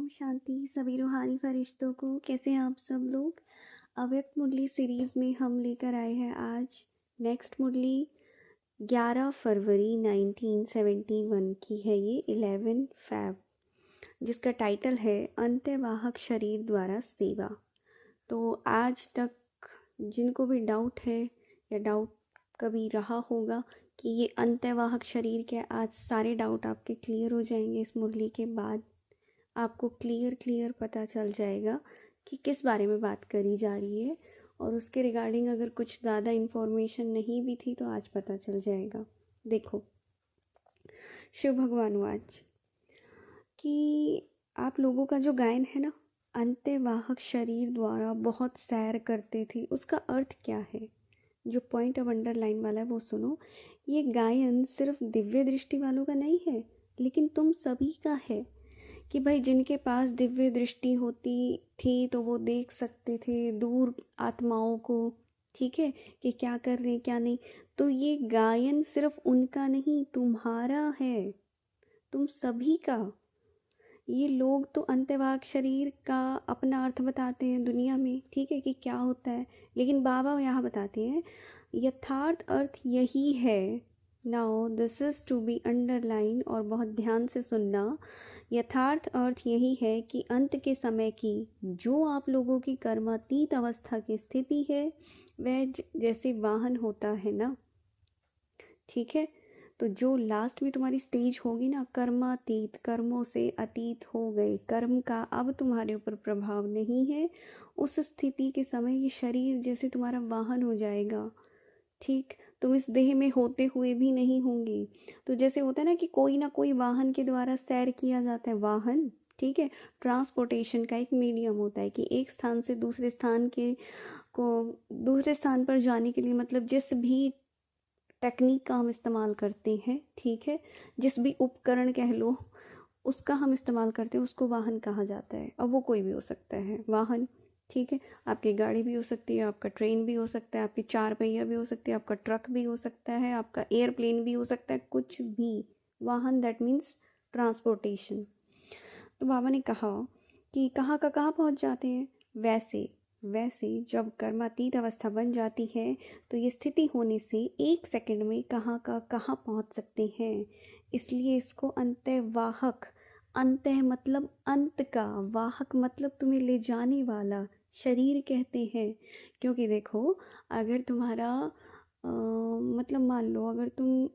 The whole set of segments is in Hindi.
ओम शांति सभी रूहानी फरिश्तों को। कैसे हैं आप सब लोग। अव्यक्त मुरली सीरीज़ में हम लेकर आए हैं आज नेक्स्ट मुरली 11 फरवरी 1971 की है। ये 11 फैब, जिसका टाइटल है अंत्यवाहक शरीर द्वारा सेवा। तो आज तक जिनको भी डाउट है या डाउट कभी रहा होगा कि ये अंत्यवाहक शरीर के, आज सारे डाउट आपके क्लियर हो जाएंगे। इस मुरली के बाद आपको क्लियर पता चल जाएगा कि किस बारे में बात करी जा रही है, और उसके रिगार्डिंग अगर कुछ ज़्यादा इन्फॉर्मेशन नहीं भी थी तो आज पता चल जाएगा। देखो, शिव भगवानुवाच कि आप लोगों का जो गायन है ना, अंत्यवाहक शरीर द्वारा बहुत सैर करते थे, उसका अर्थ क्या है? जो पॉइंट अब अंडरलाइन वाला है वो सुनो। ये गायन सिर्फ दिव्य दृष्टि वालों का नहीं है, लेकिन तुम सभी का है। कि भाई जिनके पास दिव्य दृष्टि होती थी तो वो देख सकते थे दूर आत्माओं को, ठीक है, कि क्या कर रहे हैं क्या नहीं। तो ये गायन सिर्फ उनका नहीं, तुम्हारा है, तुम सभी का। ये लोग तो अंत्यवाहक शरीर का अपना अर्थ बताते हैं दुनिया में, ठीक है, कि क्या होता है, लेकिन बाबा यहाँ बताते हैं यथार्थ अर्थ यही है। Now this is to be underline, और बहुत ध्यान से सुनना। यथार्थ अर्थ यही है कि अंत के समय की जो आप लोगों की कर्मातीत अवस्था की स्थिति है, वह जैसे वाहन होता है ना, ठीक है, तो जो लास्ट में तुम्हारी स्टेज होगी ना, कर्मातीत, कर्मों से अतीत हो गए, कर्म का अब तुम्हारे ऊपर प्रभाव नहीं है, उस स्थिति के समय ये शरीर जैसे तुम्हारा वाहन हो जाएगा। ठीक, तुम इस देह में होते हुए भी नहीं होंगे। तो जैसे होता है ना कि कोई ना कोई वाहन के द्वारा सैर किया जाता है, वाहन, ठीक है, ट्रांसपोर्टेशन का एक मीडियम होता है कि एक स्थान से दूसरे स्थान के को दूसरे स्थान पर जाने के लिए, मतलब जिस भी टेक्निक का हम इस्तेमाल करते हैं, ठीक है, जिस भी उपकरण कह लो उसका हम इस्तेमाल करते हैं, उसको वाहन कहा जाता है। अब वो कोई भी हो सकता है वाहन, ठीक है, आपकी गाड़ी भी हो सकती है, आपका ट्रेन भी हो सकता है, आपकी 4 पहिया भी हो सकती है, आपका ट्रक भी हो सकता है, आपका एयरप्लेन भी हो सकता है, कुछ भी वाहन, दैट मीन्स ट्रांसपोर्टेशन। तो बाबा ने कहा कि कहाँ का कहाँ पहुँच जाते हैं। वैसे जब कर्मातीत अवस्था बन जाती है तो ये स्थिति होने से 1 सेकंड में कहाँ का कहाँ पहुँच सकते हैं। इसलिए इसको अंत्यवाहक, अंत्य मतलब अंत का, वाहक मतलब तुम्हें ले जाने वाला शरीर कहते हैं। क्योंकि देखो, अगर तुम्हारा मतलब मान लो अगर तुम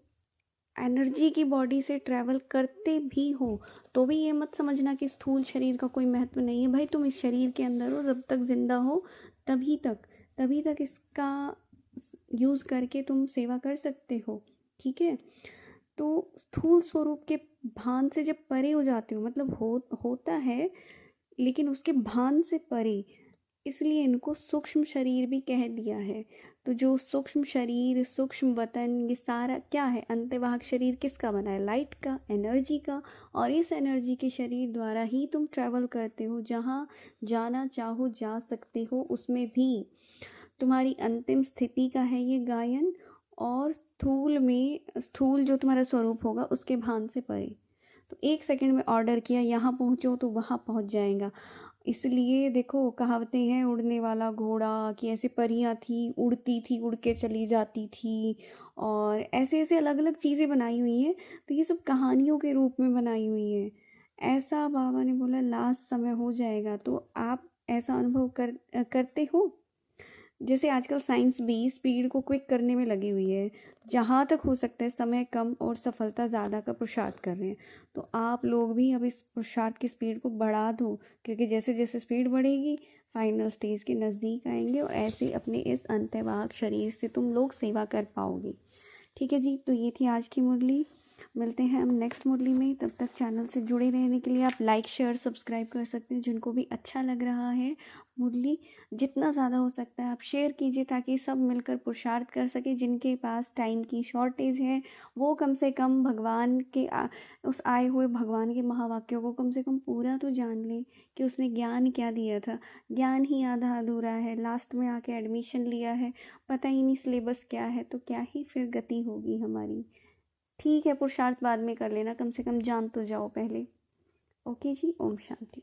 एनर्जी की बॉडी से ट्रैवल करते भी हो तो भी ये मत समझना कि स्थूल शरीर का कोई महत्व नहीं है। भाई तुम इस शरीर के अंदर हो, जब तक जिंदा हो तभी तक इसका यूज़ करके तुम सेवा कर सकते हो, ठीक है। तो स्थूल स्वरूप के भान से जब परे हो जाते हो, मतलब होता है लेकिन उसके भान से परे, इसलिए इनको सूक्ष्म शरीर भी कह दिया है। तो जो सूक्ष्म शरीर, सूक्ष्म वतन, ये सारा क्या है? अंत्यवाहक शरीर किसका बना है? लाइट का, एनर्जी का। और इस एनर्जी के शरीर द्वारा ही तुम ट्रैवल करते हो, जहाँ जाना चाहो जा सकते हो। उसमें भी तुम्हारी अंतिम स्थिति का है ये गायन, और स्थूल जो तुम्हारा स्वरूप होगा उसके भान से परे। तो 1 सेकंड में ऑर्डर किया, यहाँ पहुँचो तो वहाँ पहुँच जाएगा। इसलिए देखो, कहावतें हैं, उड़ने वाला घोड़ा, कि ऐसे परियां थी, उड़ती थी, उड़ के चली जाती थी, और ऐसे ऐसे अलग अलग चीज़ें बनाई हुई हैं। तो ये सब कहानियों के रूप में बनाई हुई हैं। ऐसा बाबा ने बोला लास्ट समय हो जाएगा। तो आप ऐसा अनुभव करते हो? जैसे आजकल साइंस भी स्पीड को क्विक करने में लगी हुई है, जहाँ तक हो सकता है समय कम और सफलता ज़्यादा का पुरुषार्थ कर रहे हैं। तो आप लोग भी अब इस पुरुषार्थ की स्पीड को बढ़ा दो, क्योंकि जैसे जैसे स्पीड बढ़ेगी फाइनल स्टेज के नज़दीक आएंगे, और ऐसे अपने इस अंत्यवाहक शरीर से तुम लोग सेवा कर पाओगे। ठीक है जी, तो ये थी आज की मुरली। मिलते हैं हम नेक्स्ट मुरली में। तब तक चैनल से जुड़े रहने के लिए आप लाइक, शेयर, सब्सक्राइब कर सकते हैं। जिनको भी अच्छा लग रहा है मुरली, जितना ज़्यादा हो सकता है आप शेयर कीजिए, ताकि सब मिलकर पुरुषार्थ कर सके। जिनके पास टाइम की शॉर्टेज है वो कम से कम भगवान के उस आए हुए भगवान के महावाक्यों को कम से कम पूरा तो जान ले, कि उसने ज्ञान क्या दिया था। ज्ञान ही आधा अधूरा है, लास्ट में आके एडमिशन लिया है, पता ही नहीं सिलेबस क्या है, तो क्या ही फिर गति होगी हमारी। ठीक है, पुरुषार्थ बाद में कर लेना, कम से कम जान तो जाओ पहले। ओके जी, ओम शांति।